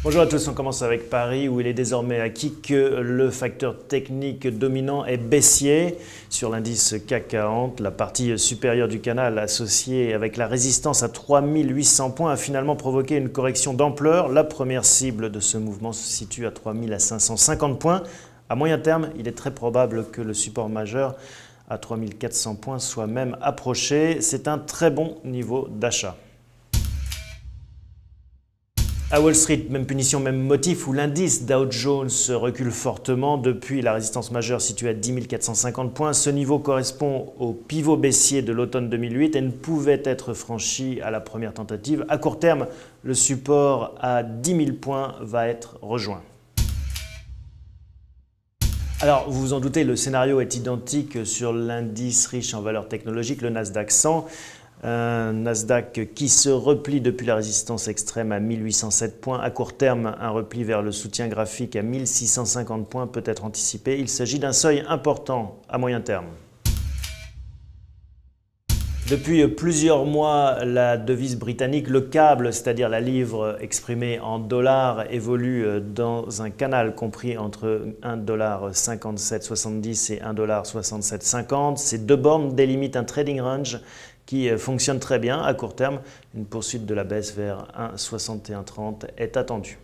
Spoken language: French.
Bonjour à tous, on commence avec Paris où il est désormais acquis que le facteur technique dominant est baissier. Sur l'indice CAC 40, la partie supérieure du canal associée avec la résistance à 3800 points a finalement provoqué une correction d'ampleur. La première cible de ce mouvement se situe à 3550 points. À moyen terme, il est très probable que le support majeur à 3400 points soit même approché. C'est un très bon niveau d'achat. À Wall Street, même punition, même motif, où l'indice Dow Jones recule fortement depuis la résistance majeure située à 10 450 points. Ce niveau correspond au pivot baissier de l'automne 2008 et ne pouvait être franchi à la première tentative. À court terme, le support à 10 000 points va être rejoint. Alors, vous vous en doutez, le scénario est identique sur l'indice riche en valeurs technologiques, le Nasdaq 100. Un Nasdaq qui se replie depuis la résistance extrême à 1807 points. À court terme, un repli vers le soutien graphique à 1650 points peut être anticipé. Il s'agit d'un seuil important à moyen terme. Depuis plusieurs mois, la devise britannique, le câble, c'est-à-dire la livre exprimée en dollars, évolue dans un canal compris entre 1,5770 et 1,6750. Ces deux bornes délimitent un trading range qui fonctionne très bien à court terme. Une poursuite de la baisse vers 1,6130 est attendue.